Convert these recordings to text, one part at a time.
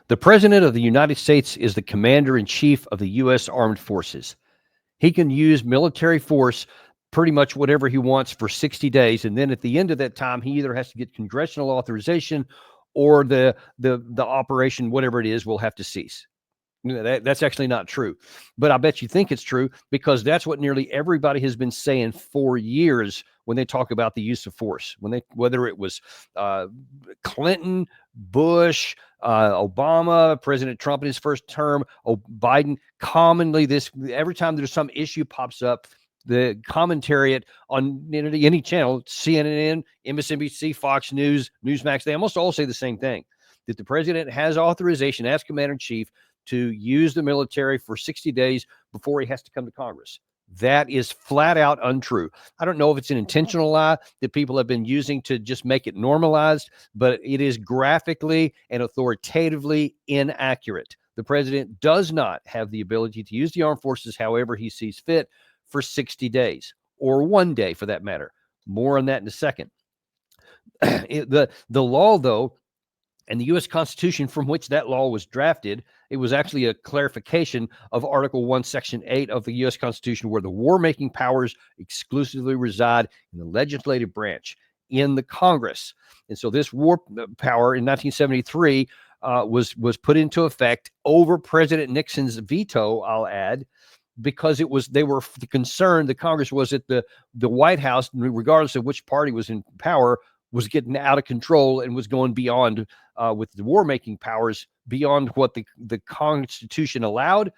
The President of the United States is the Commander-in-Chief of the U.S. Armed Forces. He can use military force pretty much whatever he wants for 60 days. And then at the end of that time, he either has to get congressional authorization or the operation, whatever it is, will have to cease. That's actually not true. But I bet you think it's true because that's what nearly everybody has been saying for years when they talk about the use of force. Whether it was Clinton, Bush, Obama, President Trump in his first term, Biden, commonly every time there's some issue pops up, the commentariat on any channel, CNN, MSNBC, Fox News, Newsmax, they almost all say the same thing, that the president has authorization as commander-in-chief to use the military for 60 days before he has to come to Congress. That is flat out untrue. I don't know if it's an intentional lie that people have been using to just make it normalized, but it is graphically and authoritatively inaccurate. The president does not have the ability to use the armed forces however he sees fit for 60 days, or 1 day for that matter. More on that in a second. The law, though, and the U.S. Constitution from which that law was drafted, it was actually a clarification of Article 1, Section 8 of the U.S. Constitution, where the war-making powers exclusively reside in the legislative branch, in the Congress. And so this war power in 1973 was put into effect over President Nixon's veto, I'll add, because they were concerned, the Congress was that the White House, regardless of which party was in power, was getting out of control and was going beyond with the war-making powers, beyond what the Constitution allowed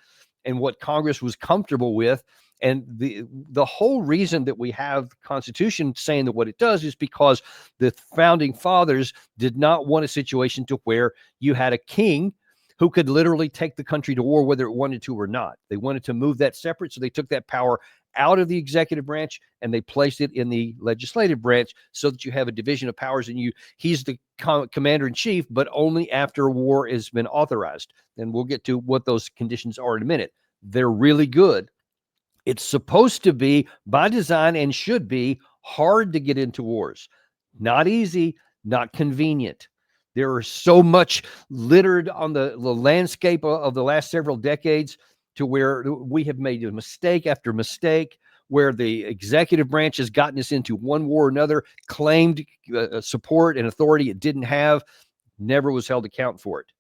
and what Congress was comfortable with. And the whole reason that we have the Constitution saying that what it does is because the founding fathers did not want a situation to where you had a king who could literally take the country to war whether it wanted to or not. They wanted to move that separate, so they took that power out of the executive branch and they placed it in the legislative branch so that you have a division of powers, and he's the commander-in-chief, but only after war has been authorized. And we'll get to what those conditions are in a minute. They're really good. It's supposed to be, by design, and should be hard to get into wars. Not easy, not convenient. There are so much littered on the landscape of the last several decades to where we have made a mistake after mistake, where the executive branch has gotten us into one war or another, claimed support and authority it didn't have, never was held account for it.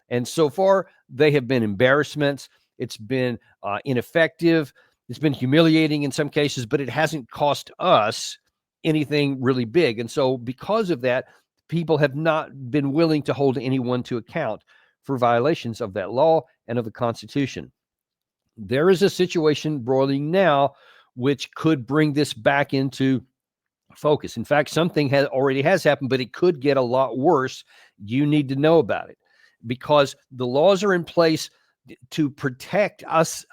And so far, they have been embarrassments. It's been ineffective. It's been humiliating in some cases, but it hasn't cost us anything really big. And so because of that, people have not been willing to hold anyone to account for violations of that law and of the Constitution. There is a situation broiling now which could bring this back into focus. In fact, something already has happened, but it could get a lot worse. You need to know about it because the laws are in place to protect us,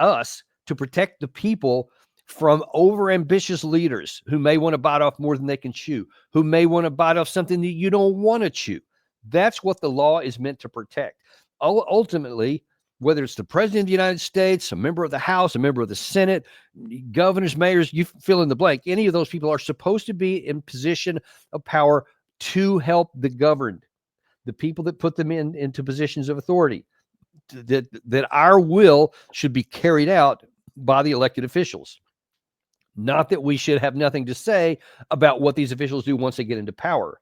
to protect the people from overambitious leaders who may want to bite off more than they can chew, who may want to bite off something that you don't want to chew. That's what the law is meant to protect. Ultimately, whether it's the president of the United States, a member of the House, a member of the Senate, governors, mayors, you fill in the blank, any of those people are supposed to be in position of power to help the governed, the people that put them into positions of authority, that our will should be carried out by the elected officials. Not that we should have nothing to say about what these officials do once they get into power,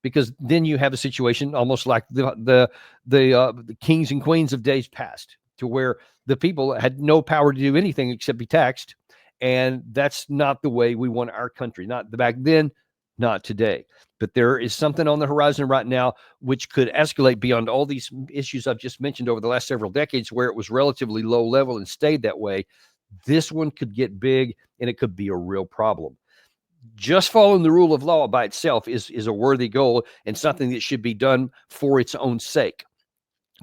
because then you have a situation almost like the kings and queens of days past, to where the people had no power to do anything except be taxed. And that's not the way we want our country. Not back then, not today. But there is something on the horizon right now which could escalate beyond all these issues I've just mentioned over the last several decades, where it was relatively low level and stayed that way. This one could get big, and it could be a real problem. Just following the rule of law by itself is a worthy goal and something that should be done for its own sake.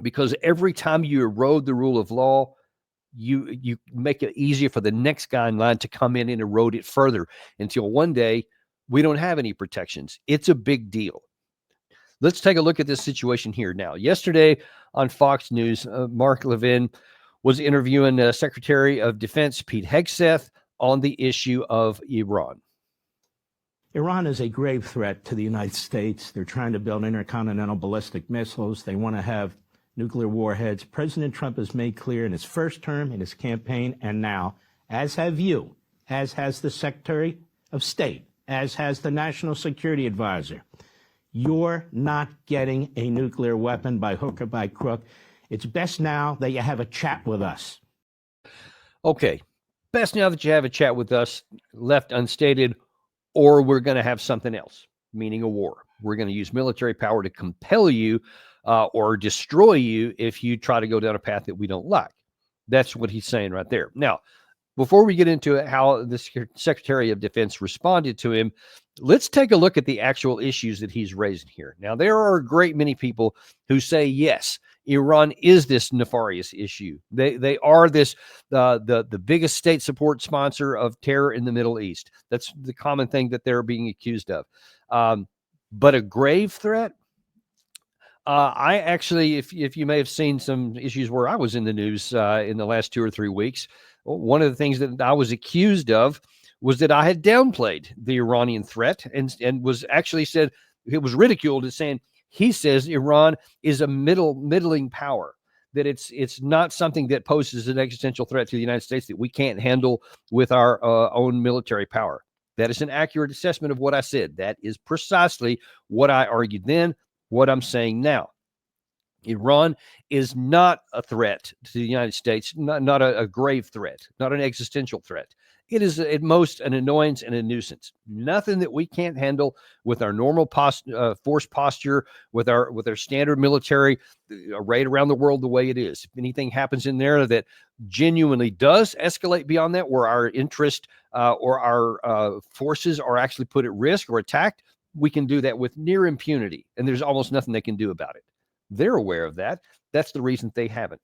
Because every time you erode the rule of law, you make it easier for the next guy in line to come in and erode it further until one day we don't have any protections. It's a big deal. Let's take a look at this situation here now. Yesterday on Fox News, Mark Levin was interviewing Secretary of Defense Pete Hegseth on the issue of Iran. Iran is a grave threat to the United States. They're trying to build intercontinental ballistic missiles. They want to have nuclear warheads. President Trump has made clear in his first term, in his campaign, and now, as have you, as has the Secretary of State, as has the National Security Advisor, you're not getting a nuclear weapon by hook or by crook. It's best now that you have a chat with us. Okay, best now that you have a chat with us, left unstated, or we're going to have something else, meaning a war. We're going to use military power to compel you or destroy you if you try to go down a path that we don't like. That's what he's saying right there. Now, before we get into it, how the Secretary of Defense responded to him, let's take a look at the actual issues that he's raising here. Now, there are a great many people who say, yes, Iran is this nefarious issue. They are this the biggest state support sponsor of terror in the Middle East. That's the common thing that they're being accused of. But a grave threat? I actually, if you may have seen some issues where I was in the news in the last 2 or 3 weeks, one of the things that I was accused of was that I had downplayed the Iranian threat and was actually said, it was ridiculed as saying, he says Iran is a middling power, that it's not something that poses an existential threat to the United States that we can't handle with our own military power. That is an accurate assessment of what I said. That is precisely what I argued then, what I'm saying now. Iran is not a threat to the United States, not a grave threat, not an existential threat. It is at most an annoyance and a nuisance. Nothing that we can't handle with our normal force posture, with our standard military arrayed around the world the way it is. If anything happens in there that genuinely does escalate beyond that, where our interest or our forces are actually put at risk or attacked, we can do that with near impunity, and there's almost nothing they can do about it. They're aware of that. That's the reason they haven't.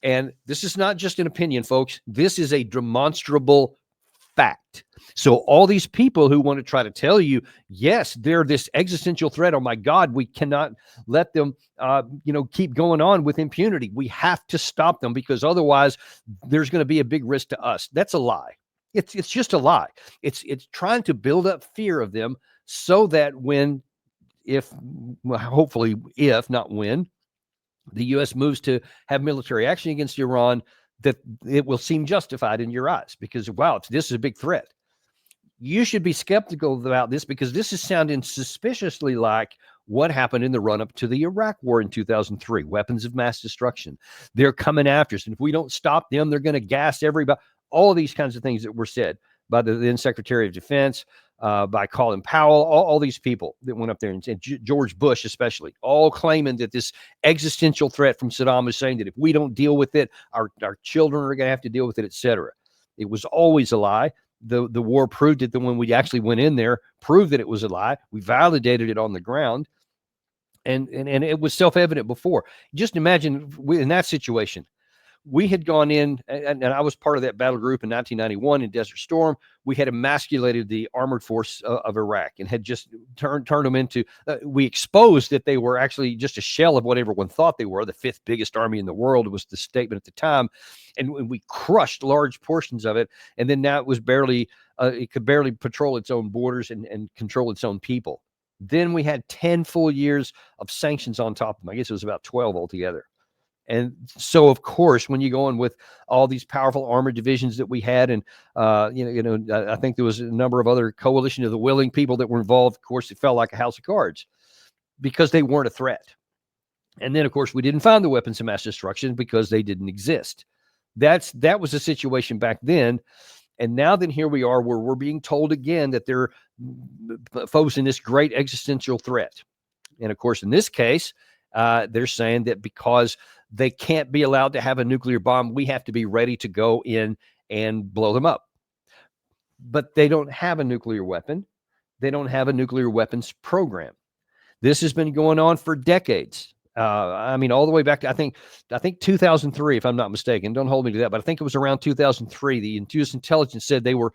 And this is not just an opinion, folks. This is a demonstrable fact. So all these people who want to try to tell you, yes, they're this existential threat. Oh my God, we cannot let them, keep going on with impunity. We have to stop them because otherwise there's going to be a big risk to us. That's a lie. It's just a lie. It's trying to build up fear of them so that hopefully if not when, the U.S. moves to have military action against Iran, that it will seem justified in your eyes because, wow, this is a big threat. You should be skeptical about this because this is sounding suspiciously like what happened in the run-up to the Iraq War in 2003, weapons of mass destruction. They're coming after us, and if we don't stop them, they're going to gas everybody. All of these kinds of things that were said by the then Secretary of Defense, by Colin Powell, all these people that went up there, and George Bush especially, all claiming that this existential threat from Saddam Hussein, that if we don't deal with it, our children are going to have to deal with it, etc. It was always a lie. The war proved it. When we actually went in there, proved that it was a lie. We validated it on the ground, and it was self-evident before. Just imagine in that situation. We had gone in, and I was part of that battle group in 1991 in Desert Storm. We had emasculated the armored force of Iraq and had just turned them into, we exposed that they were actually just a shell of what everyone thought they were. The fifth biggest army in the world was the statement at the time. And we crushed large portions of it. And then now it was it could barely patrol its own borders and control its own people. Then we had 10 full years of sanctions on top of them. I guess it was about 12 altogether. And so, of course, when you go in with all these powerful armored divisions that we had, and I think there was a number of other coalition of the willing people that were involved. Of course, it felt like a house of cards because they weren't a threat. And then, of course, we didn't find the weapons of mass destruction because they didn't exist. That was the situation back then. And now then here we are where we're being told again that they're posing this great existential threat. And, of course, in this case, they're saying that because they can't be allowed to have a nuclear bomb, we have to be ready to go in and blow them up. But they don't have a nuclear weapon. They don't have a nuclear weapons program. This has been going on for decades. All the way back to, I think 2003, if I'm not mistaken. Don't hold me to that, but I think it was around 2003. The U.S. intelligence said they were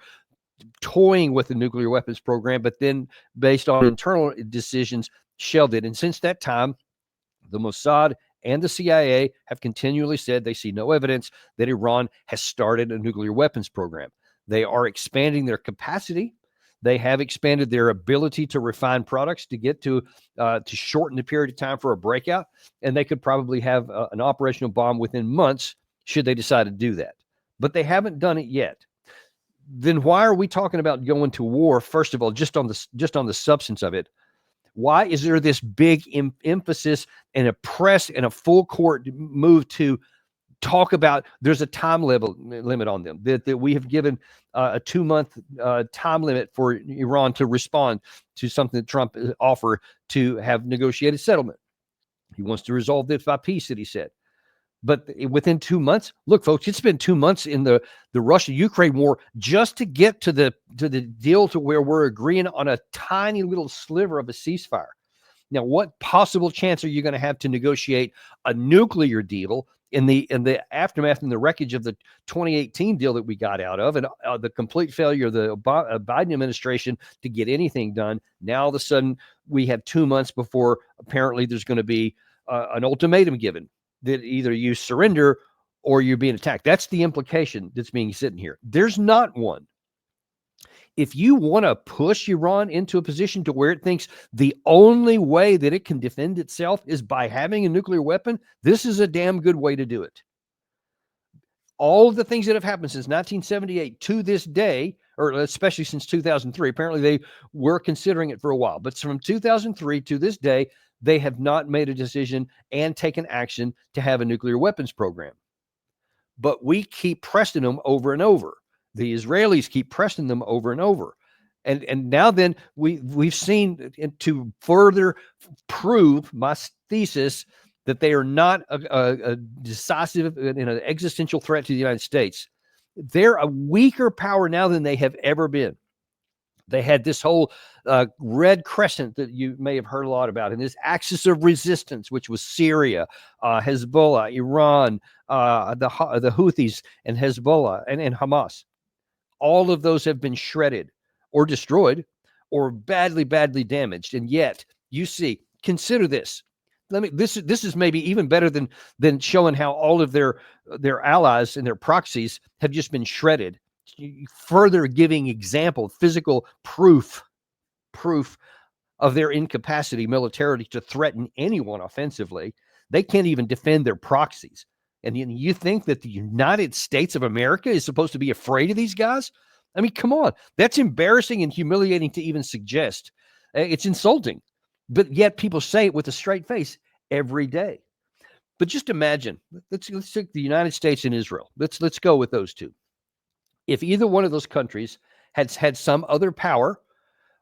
toying with the nuclear weapons program, but then based on internal decisions, shelved it. And since that time, the Mossad and the CIA have continually said they see no evidence that Iran has started a nuclear weapons program. They are expanding their capacity. They have expanded their ability to refine products to get to shorten the period of time for a breakout, and they could probably have an operational bomb within months should they decide to do that. But they haven't done it yet. Then why are we talking about going to war? First of all, just on the substance of it, why is there this big emphasis and a press and a full court move to talk about there's a time limit on them, that we have given a 2-month time limit for Iran to respond to something that Trump offered to have negotiated settlement? He wants to resolve this by peace, that he said. But within 2 months, look, folks, it's been 2 months in the Russia-Ukraine war just to get to the deal to where we're agreeing on a tiny little sliver of a ceasefire. Now, what possible chance are you going to have to negotiate a nuclear deal in the aftermath and the wreckage of the 2018 deal that we got out of, and the complete failure of the Biden administration to get anything done? Now, all of a sudden, we have 2 months before apparently there's going to be an ultimatum given that either you surrender or you're being attacked. That's the implication that's being sitting here. There's not one. If you want to push Iran into a position to where it thinks the only way that it can defend itself is by having a nuclear weapon, this is a damn good way to do it. All of the things that have happened since 1978 to this day, or especially since 2003, apparently they were considering it for a while, but from 2003 to this day, they have not made a decision and taken action to have a nuclear weapons program. But we keep pressing them over and over. The Israelis keep pressing them over and over. And now then we've seen, to further prove my thesis that they are not a decisive and an existential threat to the United States. They're a weaker power now than they have ever been. They had this whole red crescent that you may have heard a lot about, and this axis of resistance, which was Syria, Hezbollah, Iran, the Houthis, and Hezbollah, and Hamas. All of those have been shredded or destroyed or badly, badly damaged. And yet, you see, consider this. This is maybe even better than showing how all of their allies and their proxies have just been shredded. Further giving example, physical proof of their incapacity militarily to threaten anyone offensively. They can't even defend their proxies. And you think that the United States of America is supposed to be afraid of these guys? I mean, come on. That's embarrassing and humiliating to even suggest. It's insulting. But yet people say it with a straight face every day. But just imagine, let's take the United States and Israel. Let's go with those two. If either one of those countries had some other power,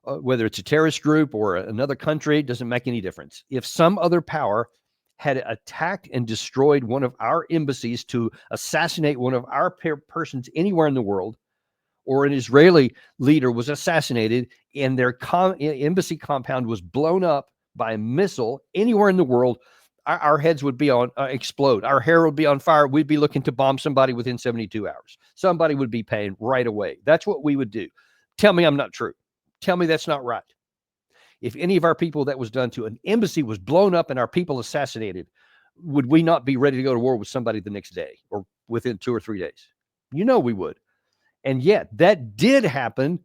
whether it's a terrorist group or another country, it doesn't make any difference. If some other power had attacked and destroyed one of our embassies to assassinate one of our persons anywhere in the world, or an Israeli leader was assassinated and their embassy compound was blown up by a missile anywhere in the world, our heads would be on explode. Our hair would be on fire. We'd be looking to bomb somebody within 72 hours. Somebody would be paying right away. That's what we would do. Tell me I'm not true. Tell me that's not right. If any of our people that was done to, an embassy was blown up and our people assassinated, would we not be ready to go to war with somebody the next day or within 2 or 3 days? You know we would. And yet that did happen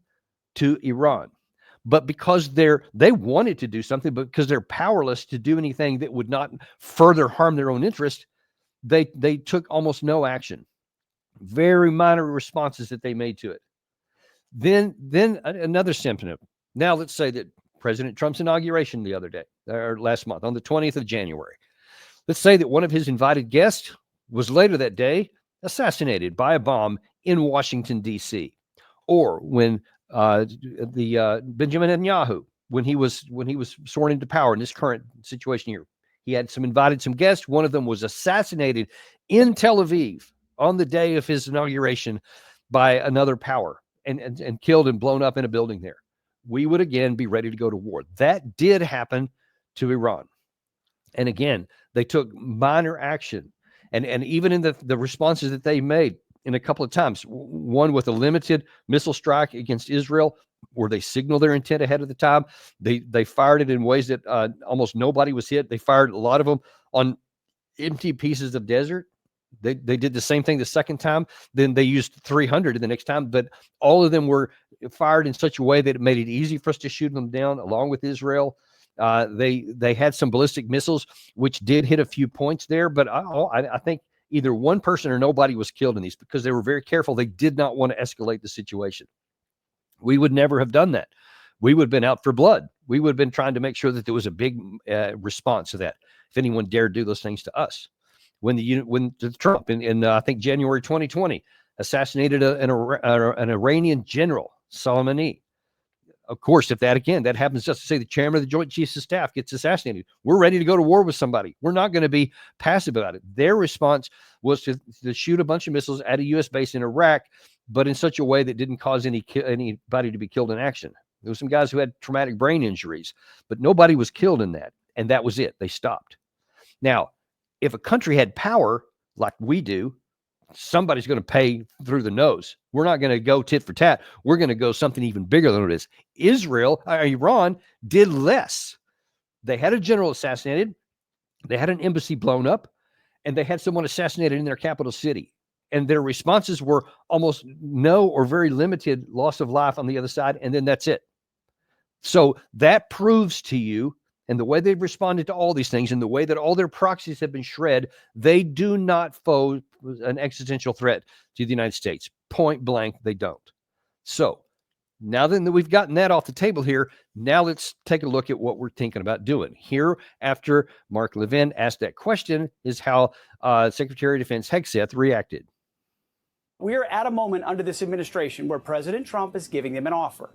to Iran. But because they wanted to do something, but because they're powerless to do anything that would not further harm their own interest, they took almost no action. Very minor responses that they made to it. Then another symptom. Now let's say that President Trump's inauguration the other day, or last month, on the 20th of January. Let's say that one of his invited guests was later that day assassinated by a bomb in Washington, D.C. Or when the Benjamin Netanyahu, when he was sworn into power in this current situation here, he had invited some guests. One of them was assassinated in Tel Aviv on the day of his inauguration by another power and killed and blown up in a building there. We would again be ready to go to war. That did happen to Iran. And again, they took minor action. And even in the responses that they made, in a couple of times, one with a limited missile strike against Israel, where they signaled their intent ahead of the time. They fired it in ways that almost nobody was hit. They fired a lot of them on empty pieces of desert. They did the same thing the second time. Then they used 300 the next time, but all of them were fired in such a way that it made it easy for us to shoot them down, along with Israel. They had some ballistic missiles, which did hit a few points there, but I think either one person or nobody was killed in these because they were very careful. They did not want to escalate the situation. We would never have done that. We would have been out for blood. We would have been trying to make sure that there was a big response to that if anyone dared do those things to us. When Trump in I think January 2020 assassinated an Iranian general, Soleimani. Of course, if that happens just to say the chairman of the Joint Chiefs of Staff gets assassinated, we're ready to go to war with somebody. We're not going to be passive about it. Their response was to shoot a bunch of missiles at a U.S. base in Iraq, but in such a way that didn't cause anybody to be killed in action. There were some guys who had traumatic brain injuries, but nobody was killed in that, and that was it. They stopped. Now, if a country had power like we do, somebody's going to pay through the nose. We're not going to go tit for tat. We're going to go something even bigger than it is. Iran did less. They had a general assassinated. They had an embassy blown up, and they had someone assassinated in their capital city. And their responses were almost no or very limited loss of life on the other side, and then that's it. So that proves to you, and the way they've responded to all these things, and the way that all their proxies have been shred, they do not pose an existential threat to the United States. Point blank, they don't. So now that we've gotten that off the table here, now let's take a look at what we're thinking about doing. Here, after Mark Levin asked that question, is how Secretary of Defense Hegseth reacted. We are at a moment under this administration where President Trump is giving them an offer.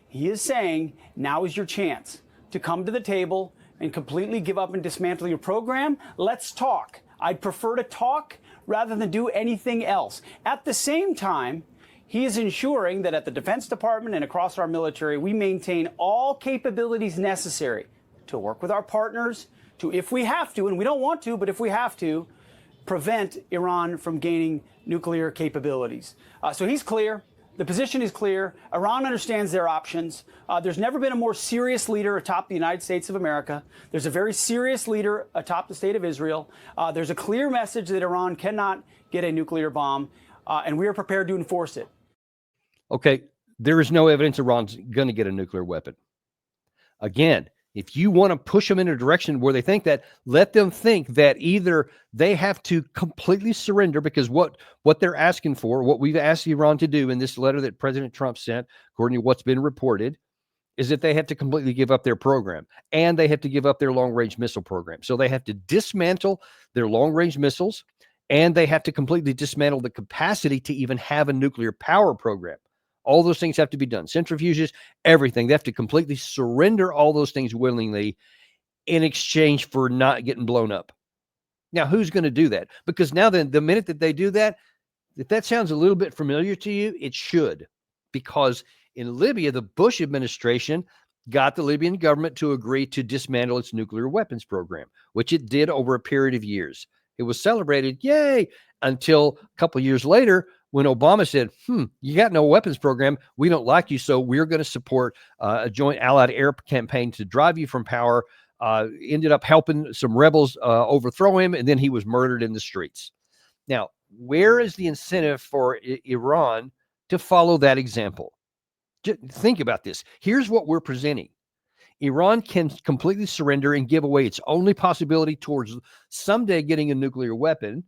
He is saying, now is your chance to come to the table and completely give up and dismantle your program. Let's talk. I'd prefer to talk rather than do anything else. At the same time, he is ensuring that at the Defense Department and across our military, we maintain all capabilities necessary to work with our partners to, if we have to, and we don't want to, but if we have to, prevent Iran from gaining nuclear capabilities. So he's clear. The position is clear. Iran understands their options. There's never been a more serious leader atop the United States of America. There's a very serious leader atop the state of Israel. There's a clear message that Iran cannot get a nuclear bomb, and we are prepared to enforce it. Okay, there is no evidence Iran's going to get a nuclear weapon. Again, if you want to push them in a direction where they think that, let them think that either they have to completely surrender, because what they're asking for, what we've asked Iran to do in this letter that President Trump sent, according to what's been reported, is that they have to completely give up their program, and they have to give up their long-range missile program. So they have to dismantle their long-range missiles, and they have to completely dismantle the capacity to even have a nuclear power program. All those things have to be done. Centrifuges, everything. They have to completely surrender all those things willingly in exchange for not getting blown up. Now, who's going to do that? Because now then, the minute that they do that, if that sounds a little bit familiar to you, it should. Because in Libya, the Bush administration got the Libyan government to agree to dismantle its nuclear weapons program, which it did over a period of years. It was celebrated, yay, until a couple of years later, when Obama said, you got no weapons program, we don't like you, so we're going to support a joint allied air campaign to drive you from power, ended up helping some rebels overthrow him, and then he was murdered in the streets. Now, where is the incentive for Iran to follow that example? Just think about this. Here's what we're presenting. Iran can completely surrender and give away its only possibility towards someday getting a nuclear weapon,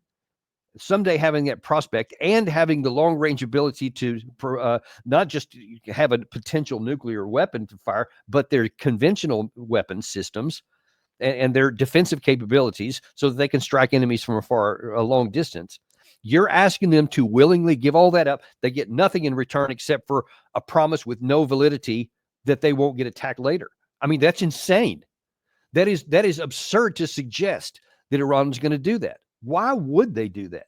someday having that prospect, and having the long-range ability to not just have a potential nuclear weapon to fire, but their conventional weapon systems and their defensive capabilities so that they can strike enemies from a long distance. You're asking them to willingly give all that up. They get nothing in return except for a promise with no validity that they won't get attacked later. I mean, that's insane. That is absurd to suggest that Iran's going to do that. Why would they do that?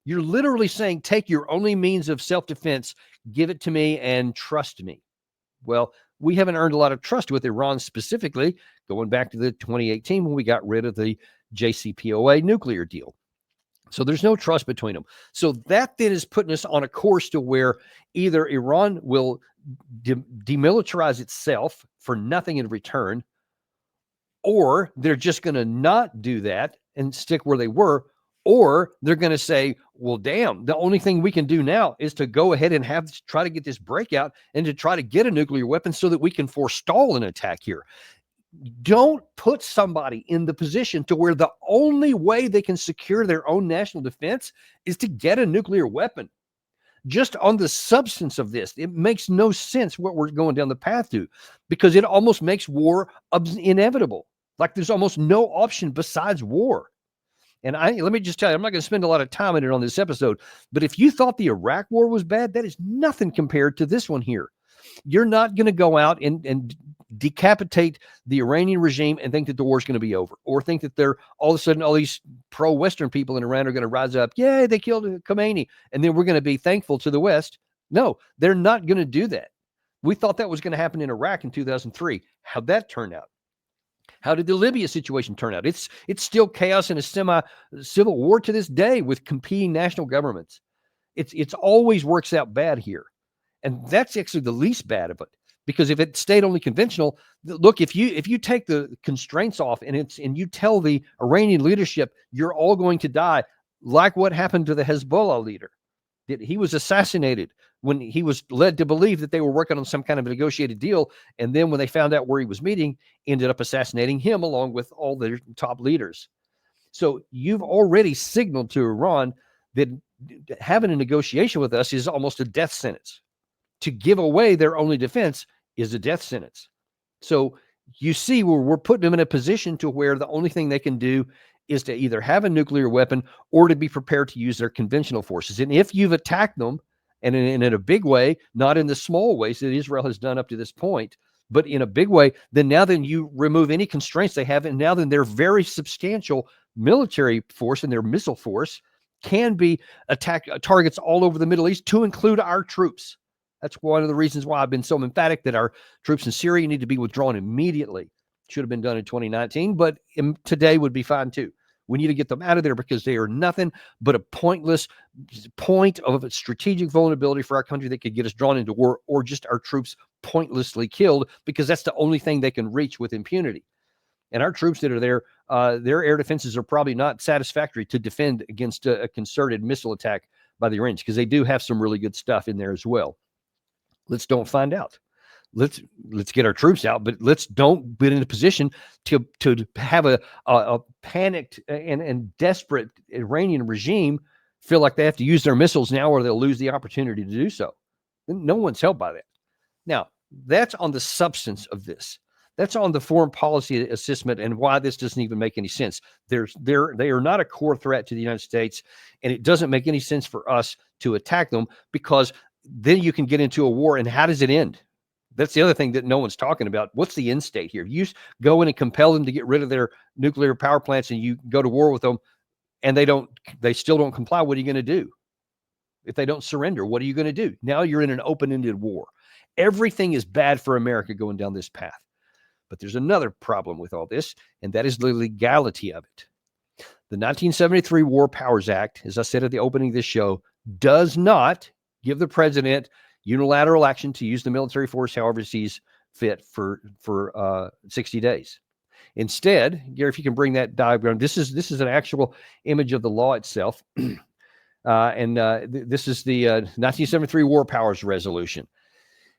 You're literally saying, take your only means of self-defense, give it to me, and trust me. Well, we haven't earned a lot of trust with Iran specifically, going back to the 2018 when we got rid of the JCPOA nuclear deal. So there's no trust between them. So that then is putting us on a course to where either Iran will demilitarize itself for nothing in return, or they're just going to not do that and stick where they were, Or they're going to say, well, damn, the only thing we can do now is to go ahead and try to get this breakout and to try to get a nuclear weapon so that we can forestall an attack here. Don't put somebody in the position to where the only way they can secure their own national defense is to get a nuclear weapon. Just on the substance of this, it makes no sense what we're going down the path to, because it almost makes war inevitable. Like there's almost no option besides war. And let me just tell you, I'm not going to spend a lot of time in it on this episode, but if you thought the Iraq war was bad, that is nothing compared to this one here. You're not going to go out and decapitate the Iranian regime and think that the war is going to be over, or think that they're all of a sudden all these pro-Western people in Iran are going to rise up. Yay, they killed Khomeini. And then we're going to be thankful to the West. No, they're not going to do that. We thought that was going to happen in Iraq in 2003. How'd that turn out? How did the Libya situation turn out? It's still chaos and a semi-civil war to this day with competing national governments. It's always works out bad here. And that's actually the least bad of it. Because if it stayed only conventional, look, if you take the constraints off and you tell the Iranian leadership you're all going to die, like what happened to the Hezbollah leader, that he was assassinated when he was led to believe that they were working on some kind of a negotiated deal, and then when they found out where he was meeting, ended up assassinating him along with all their top leaders. So you've already signaled to Iran that having a negotiation with us is almost a death sentence. To give away their only defense is a death sentence. So you see where we're putting them in a position to where the only thing they can do is to either have a nuclear weapon or to be prepared to use their conventional forces. And if you've attacked them, and in a big way, not in the small ways that Israel has done up to this point, but in a big way, then you remove any constraints they have, and now then their very substantial military force and their missile force can be targets all over the Middle East, to include our troops. That's one of the reasons why I've been so emphatic that our troops in Syria need to be withdrawn immediately. Should have been done in 2019, but today would be fine too. We need to get them out of there because they are nothing but a pointless point of strategic vulnerability for our country that could get us drawn into war, or just our troops pointlessly killed, because that's the only thing they can reach with impunity. And our troops that are there, their air defenses are probably not satisfactory to defend against a concerted missile attack by the Iranians, because they do have some really good stuff in there as well. Let's don't find out. Let's get our troops out, but let's don't be in a position to have a panicked and desperate Iranian regime feel like they have to use their missiles now, or they'll lose the opportunity to do so. No one's helped by that. Now, that's on the substance of this. That's on the foreign policy assessment and why this doesn't even make any sense. They are not a core threat to the United States, and it doesn't make any sense for us to attack them, because then you can get into a war. And how does it end? That's the other thing that no one's talking about. What's the end state here? You go in and compel them to get rid of their nuclear power plants, and you go to war with them, and they still don't comply. What are you going to do? If they don't surrender, what are you going to do? Now you're in an open-ended war. Everything is bad for America going down this path. But there's another problem with all this, and that is the legality of it. The 1973 War Powers Act, as I said at the opening of this show, does not give the president unilateral action to use the military force however he sees fit for 60 days. Instead, Gary, if you can bring that diagram, this is an actual image of the law itself. This is the 1973 War Powers Resolution.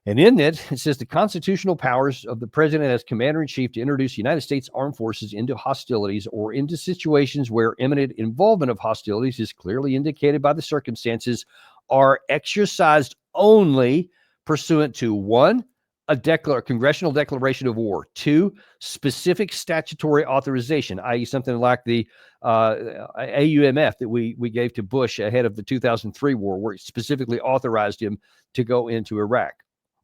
And in it says the constitutional powers of the president as commander-in-chief to introduce United States armed forces into hostilities or into situations where imminent involvement of hostilities is clearly indicated by the circumstances are exercised only pursuant to 1, a congressional declaration of war; 2, specific statutory authorization, i.e. something like the AUMF that we gave to Bush ahead of the 2003 war, where it specifically authorized him to go into Iraq;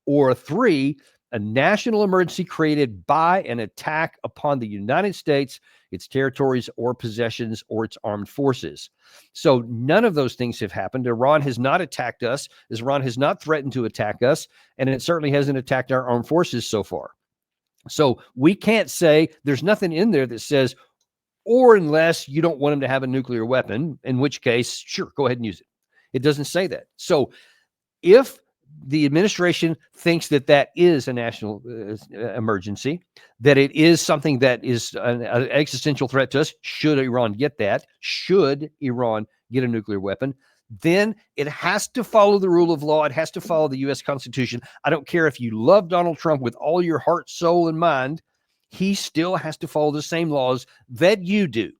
or 3, a national emergency created by an attack upon the United States, its territories or possessions, or its armed forces. So none of those things have happened. Iran has not attacked us. Iran has not threatened to attack us, and it certainly hasn't attacked our armed forces so far. So we can't say, there's nothing in there that says, or unless you don't want them to have a nuclear weapon, in which case, sure, go ahead and use it. It doesn't say that. So if the administration thinks that that is a national emergency, that it is something that is an existential threat to us. Should Iran get that, should Iran get a nuclear weapon, then it has to follow the rule of law. It has to follow the U.S. Constitution. I don't care if you love Donald Trump with all your heart, soul, and mind. He still has to follow the same laws that you do.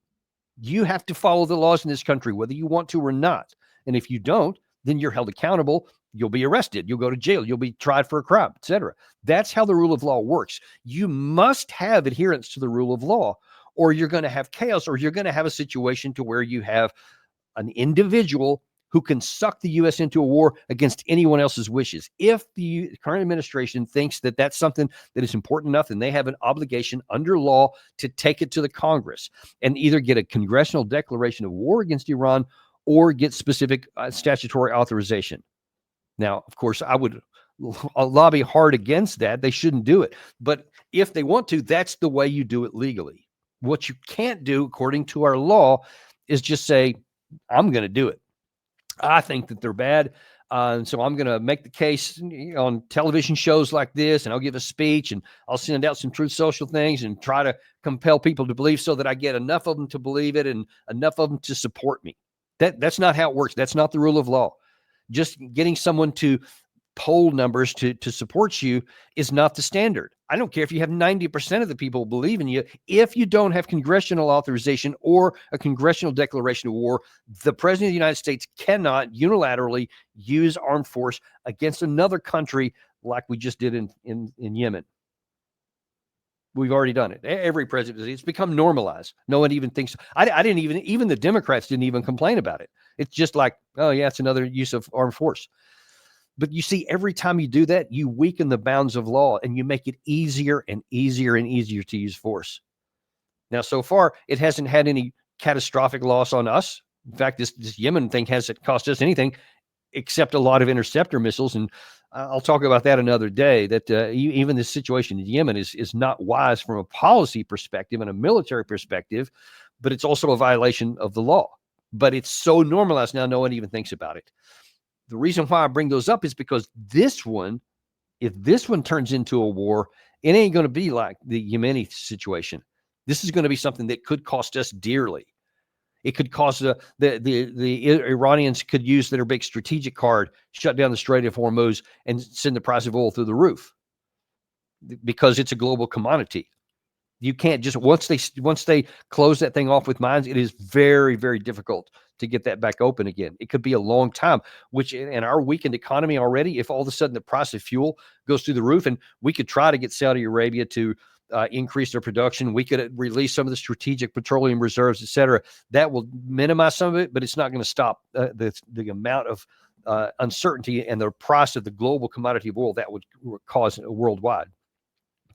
You have to follow the laws in this country, whether you want to or not. And if you don't, then you're held accountable. You'll be arrested. You'll go to jail. You'll be tried for a crime, etc. That's how the rule of law works. You must have adherence to the rule of law, or you're going to have chaos, or you're going to have a situation to where you have an individual who can suck the U.S. into a war against anyone else's wishes. If the current administration thinks that that's something that is important enough, then they have an obligation under law to take it to the Congress and either get a congressional declaration of war against Iran or get specific statutory authorization. Now, of course, I would lobby hard against that. They shouldn't do it. But if they want to, that's the way you do it legally. What you can't do, according to our law, is just say, I'm going to do it. I think that they're bad. And so I'm going to make the case on television shows like this, and I'll give a speech, and I'll send out some Truth Social things and try to compel people to believe so that I get enough of them to believe it and enough of them to support me. That's not how it works. That's not the rule of law. Just getting someone to poll numbers to support you is not the standard. I don't care if you have 90% of the people believe in you. If you don't have congressional authorization or a congressional declaration of war, the president of the United States cannot unilaterally use armed force against another country like we just did in Yemen. We've already done it. Every president, it's become normalized. No one even thinks. I didn't even the Democrats didn't even complain about it. It's just like, oh yeah, it's another use of armed force. But you see, every time you do that, you weaken the bounds of law and you make it easier and easier and easier to use force. Now, so far, it hasn't had any catastrophic loss on us. In fact, this Yemen thing hasn't cost us anything except a lot of interceptor missiles. And I'll talk about that another day, that even this situation in Yemen is not wise from a policy perspective and a military perspective, but it's also a violation of the law. But it's so normalized now, no one even thinks about it. The reason why I bring those up is because this one, if this one turns into a war, it ain't going to be like the Yemeni situation. This is going to be something that could cost us dearly. It could cause the Iranians could use their big strategic card, shut down the Strait of Hormuz, and send the price of oil through the roof because it's a global commodity. You can't just once they close that thing off with mines, it is very, very difficult to get that back open again. It could be a long time, which in our weakened economy already, if all of a sudden the price of fuel goes through the roof, and we could try to get Saudi Arabia to increase their production, we could release some of the strategic petroleum reserves, et cetera. That will minimize some of it, but it's not going to stop the amount of uncertainty and the price of the global commodity of oil that would cause worldwide.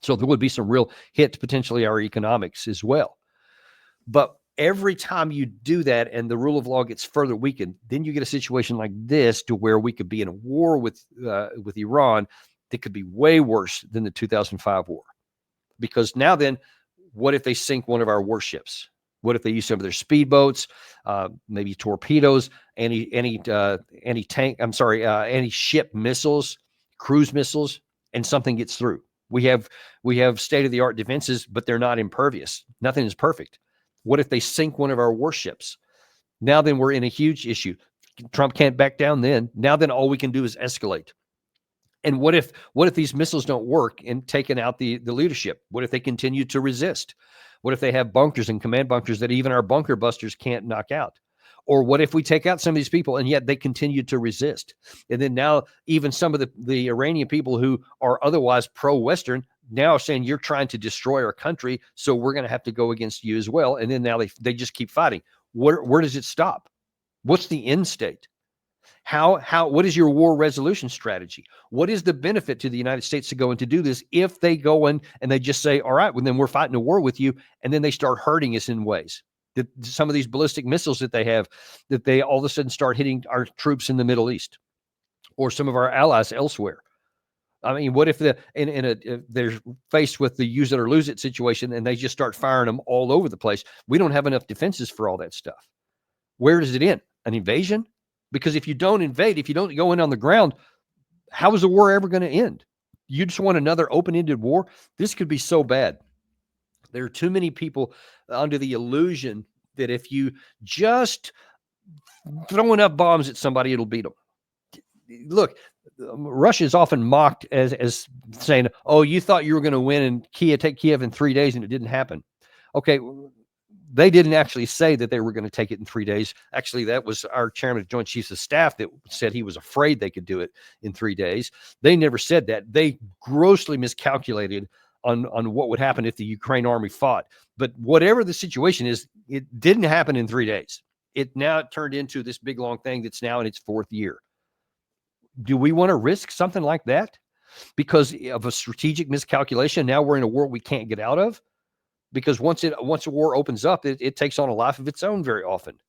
So there would be some real hit to potentially our economics as well. But every time you do that and the rule of law gets further weakened, then you get a situation like this to where we could be in a war with Iran that could be way worse than the 2005 war. Because now then, what if they sink one of our warships? What if they use some of their speedboats, maybe torpedoes, any ship missiles, cruise missiles, and something gets through? We have state-of-the-art defenses, but they're not impervious. Nothing is perfect. What if they sink one of our warships? Now then we're in a huge issue. Trump can't back down then. Now then all we can do is escalate. And what if these missiles don't work and taking out the leadership? What if they continue to resist? What if they have bunkers and command bunkers that even our bunker busters can't knock out? Or what if we take out some of these people and yet they continue to resist? And then now even some of the Iranian people who are otherwise pro-Western now are saying you're trying to destroy our country, so we're going to have to go against you as well. And then now they just keep fighting. Where does it stop? What's the end state? What is your war resolution strategy? What is the benefit to the United States to go in to do this if they go in and they just say, all right, well, then we're fighting a war with you, and then they start hurting us in ways? That some of these ballistic missiles that they have, that they all of a sudden start hitting our troops in the Middle East or some of our allies elsewhere. I mean, what if they're faced with the use it or lose it situation and they just start firing them all over the place? We don't have enough defenses for all that stuff. Where does it end? An invasion? Because if you don't invade, if you don't go in on the ground, How is the war ever going to end? You just want another open-ended war? This could be so bad. There are too many people under the illusion that if you just throw enough bombs at somebody, it'll beat them. Look, Russia is often mocked as saying, "Oh, you thought you were going to win and take Kiev in 3 days, and it didn't happen." Okay, they didn't actually say that they were going to take it in 3 days. Actually, that was our chairman of Joint Chiefs of Staff that said he was afraid they could do it in 3 days. They never said that. They grossly miscalculated on what would happen if the Ukraine army fought. But whatever the situation is, it didn't happen in 3 days. It now turned into this big long thing that's now in its 4th year. Do we want to risk something like that because of a strategic miscalculation? Now we're in a war we can't get out of, because once a war opens up, it takes on a life of its own very often.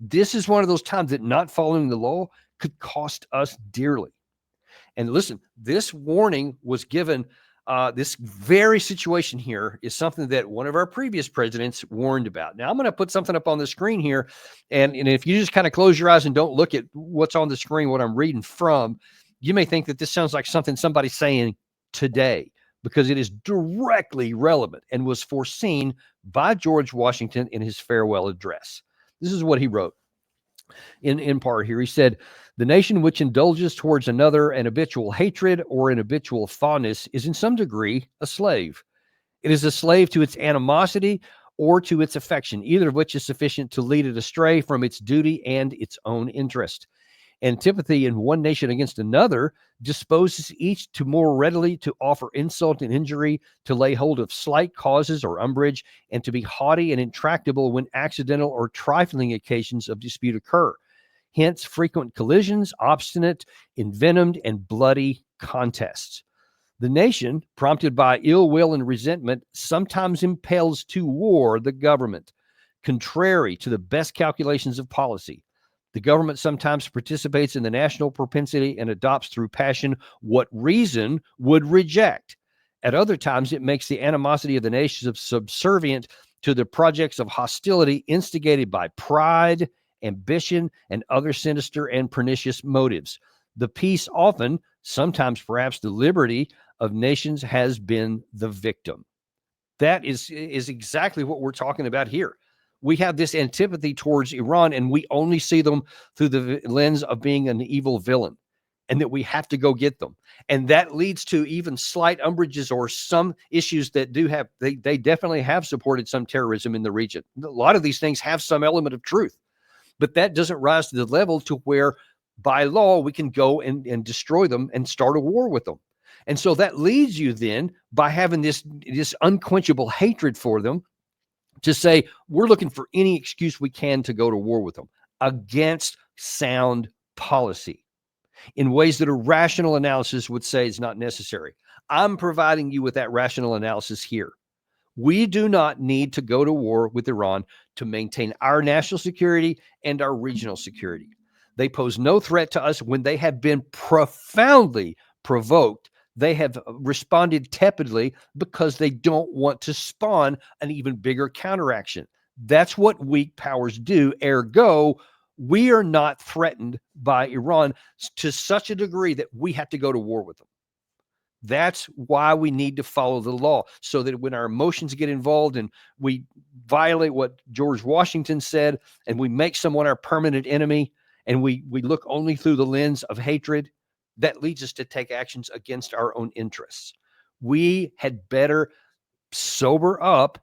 This is one of those times that not following the law could cost us dearly. And listen, this warning was given. This very situation here is something that one of our previous presidents warned about. Now, I'm going to put something up on the screen here. And if you just kind of close your eyes and don't look at what's on the screen, what I'm reading from, you may think that this sounds like something somebody's saying today, because it is directly relevant and was foreseen by George Washington in his farewell address. This is what he wrote in part here. He said, "The nation which indulges towards another an habitual hatred or an habitual fondness is in some degree a slave. It is a slave to its animosity or to its affection, either of which is sufficient to lead it astray from its duty and its own interest. Antipathy in one nation against another disposes each to more readily to offer insult and injury, to lay hold of slight causes or umbrage, and to be haughty and intractable when accidental or trifling occasions of dispute occur. Hence, frequent collisions, obstinate, envenomed, and bloody contests. The nation, prompted by ill will and resentment, sometimes impels to war the government, contrary to the best calculations of policy. The government sometimes participates in the national propensity and adopts through passion what reason would reject. At other times, it makes the animosity of the nation subservient to the projects of hostility instigated by pride, ambition, and other sinister and pernicious motives. The peace often, sometimes perhaps the liberty of nations, has been the victim." That is exactly what we're talking about here. We have this antipathy towards Iran, and we only see them through the lens of being an evil villain, and that we have to go get them. And that leads to even slight umbrages or some issues that they definitely have supported some terrorism in the region. A lot of these things have some element of truth, but that doesn't rise to the level to where by law we can go and destroy them and start a war with them. And so that leads you then, by having this unquenchable hatred for them, to say we're looking for any excuse we can to go to war with them against sound policy in ways that a rational analysis would say is not necessary. I'm providing you with that rational analysis here. We do not need to go to war with Iran to maintain our national security and our regional security. They pose no threat to us when they have been profoundly provoked. They have responded tepidly because they don't want to spawn an even bigger counteraction. That's what weak powers do. Ergo, we are not threatened by Iran to such a degree that we have to go to war with them. That's why we need to follow the law, so that when our emotions get involved and we violate what George Washington said, and we make someone our permanent enemy, and we look only through the lens of hatred, that leads us to take actions against our own interests. We had better sober up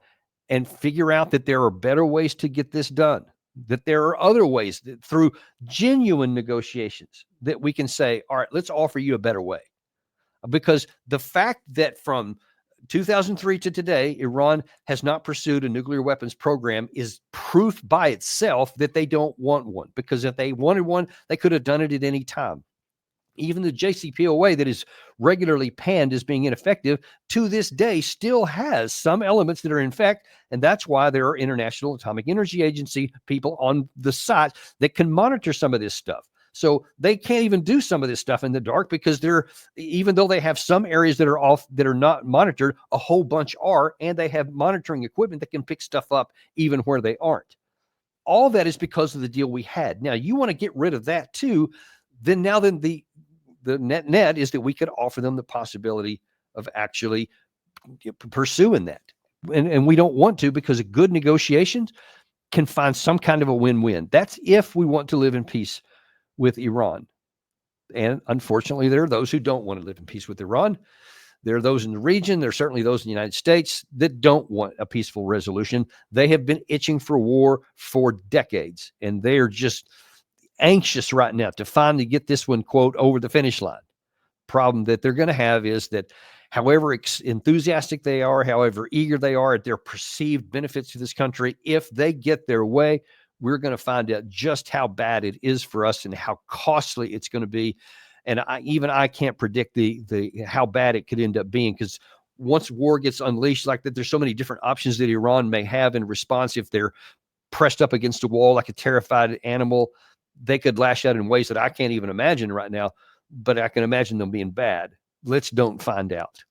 and figure out that there are better ways to get this done, that there are other ways that through genuine negotiations that we can say, all right, let's offer you a better way. Because the fact that from 2003 to today, Iran has not pursued a nuclear weapons program is proof by itself that they don't want one. Because if they wanted one, they could have done it at any time. Even the JCPOA that is regularly panned as being ineffective to this day still has some elements that are in effect. And that's why there are International Atomic Energy Agency people on the site that can monitor some of this stuff. So they can't even do some of this stuff in the dark, because even though they have some areas that are off, that are not monitored, a whole bunch are, and they have monitoring equipment that can pick stuff up even where they aren't. All that is because of the deal we had. Now, you want to get rid of that too, then the the net is that we could offer them the possibility of actually pursuing that. And we don't want to, because a good negotiations can find some kind of a win-win. That's if we want to live in peace with Iran. And unfortunately, there are those who don't want to live in peace with Iran. There are those in the region. There are certainly those in the United States that don't want a peaceful resolution. They have been itching for war for decades, and they are just anxious right now to finally get this one, quote, over the finish line. Problem that they're going to have is that however enthusiastic they are, however eager they are at their perceived benefits to this country, if they get their way, we're going to find out just how bad it is for us and how costly it's going to be. And I can't predict the how bad it could end up being, because once war gets unleashed like that, there's so many different options that Iran may have in response. If they're pressed up against a wall like a terrified animal, they could lash out in ways that I can't even imagine right now, but I can imagine them being bad. Let's don't find out.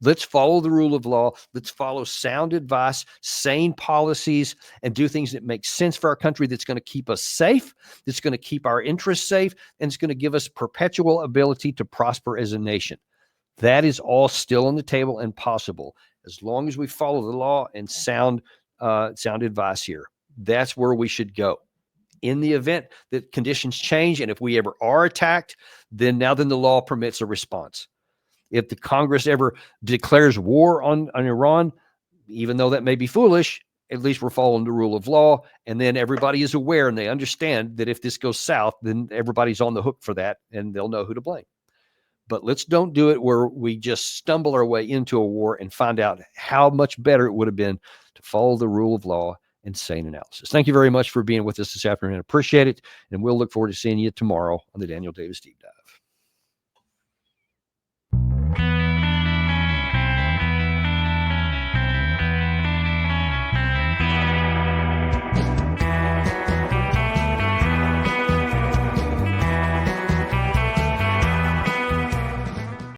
Let's follow the rule of law. Let's follow sound advice, sane policies, and do things that make sense for our country, that's going to keep us safe, that's going to keep our interests safe, and it's going to give us perpetual ability to prosper as a nation. That is all still on the table and possible, as long as we follow the law and sound advice here. That's where we should go. In the event that conditions change, and if we ever are attacked, then the law permits a response. If the Congress ever declares war on Iran, even though that may be foolish, at least we're following the rule of law. And then everybody is aware and they understand that if this goes south, then everybody's on the hook for that and they'll know who to blame. But let's don't do it where we just stumble our way into a war and find out how much better it would have been to follow the rule of law and sane analysis. Thank you very much for being with us this afternoon. I appreciate it. And we'll look forward to seeing you tomorrow on the Daniel Davis Deep Dive.